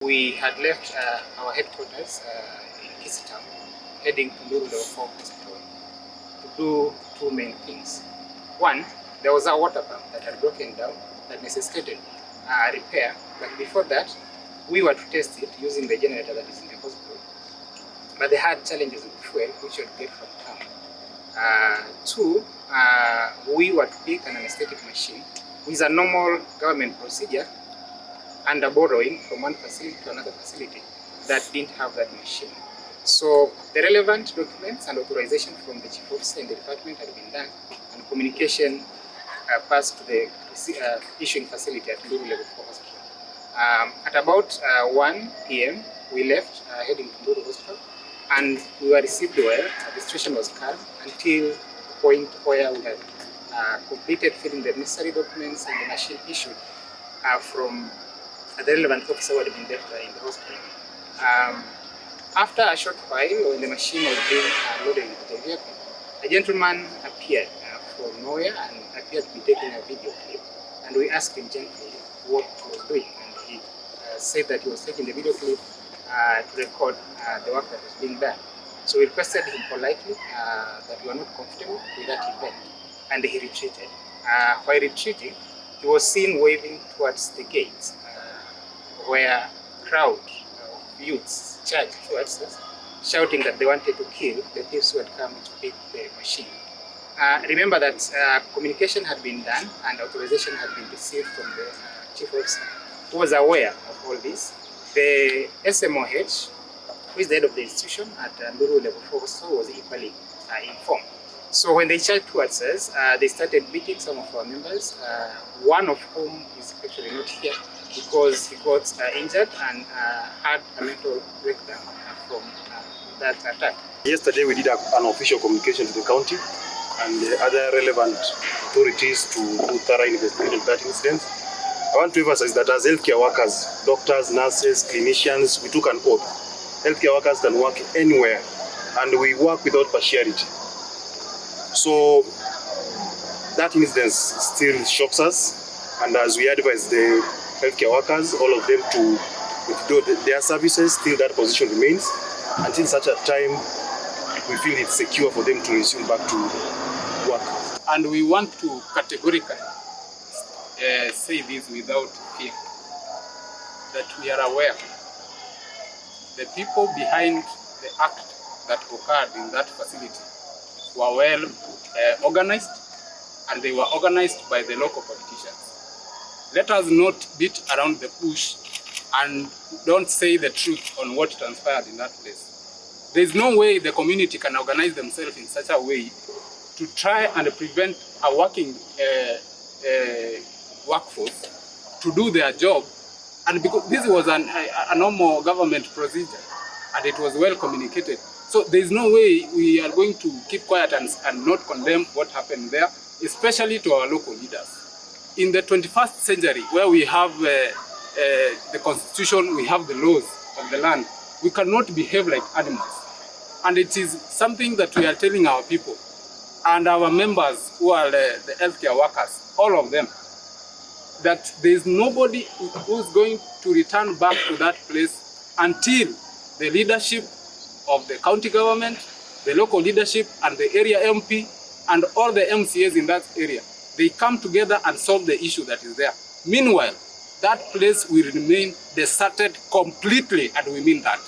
We had left our headquarters in Kisii town, heading to Nduru level 4 hospital to do two main things. One, there was a water pump that had broken down that necessitated repair, but before that, we were to test it using the generator that is in the hospital, but they had challenges with fuel, which we would get from town. Two, we were to pick an anesthetic machine, which is a normal government procedure, under borrowing from one facility to another facility that didn't have that machine. So the relevant documents and authorization from the chief officer in the department had been done, and communication passed to the issuing facility at Nduru level 4 hospital. At about 1 p.m. we left heading to Nduru hospital, and we were received well. The situation was calm until the point where we had completed filling the necessary documents and the machine issued from the relevant officer who had been left in the hospital. After a short while, when the machine was being loaded into the vehicle, a gentleman appeared from nowhere and appeared to be taking a video clip, and we asked him gently what he was doing, and he said that he was taking the video clip to record the work that was being done. So we requested him politely that we were not comfortable with that event, and he retreated. While retreating, he was seen waving towards the gates, where a crowd of youths charged towards us, shouting that they wanted to kill the thieves who had come to pick the machine. Remember that communication had been done and authorization had been received from the chief officer, who was aware of all this. The SMOH, who is the head of the institution at Nduru level 4 hospital, was equally informed. So when they charged towards us, they started beating some of our members, one of whom is actually not here because he got injured and had a mental breakdown from that attack. Yesterday we did an official communication to the county and the other relevant authorities to do thorough investigation of that incident. I want to emphasize that as healthcare workers, doctors, nurses, clinicians, we took an oath. Healthcare workers can work anywhere and we work without partiality. So that incident still shocks us, and as we advise the healthcare workers, all of them to withdraw their services till that position remains, until such a time we feel it's secure for them to resume back to work. And we want to categorically say this without fear, that we are aware the people behind the act that occurred in that facility were well organized, and they were organized by the local politicians. Let us not beat around the bush and don't say the truth on what transpired in that place. There is no way the community can organize themselves in such a way to try and prevent a working workforce to do their job, and because this was a normal government procedure and it was well communicated. So there is no way we are going to keep quiet and not condemn what happened there, especially to our local leaders. In the 21st century, where we have the constitution, we have the laws of the land, we cannot behave like animals. And it is something that we are telling our people and our members who are the healthcare workers, all of them, that there is nobody who is going to return back to that place until the leadership of the county government, the local leadership, and the area MP, and all the MCAs in that area, they come together and solve the issue that is there. Meanwhile, that place will remain deserted completely, and we mean that.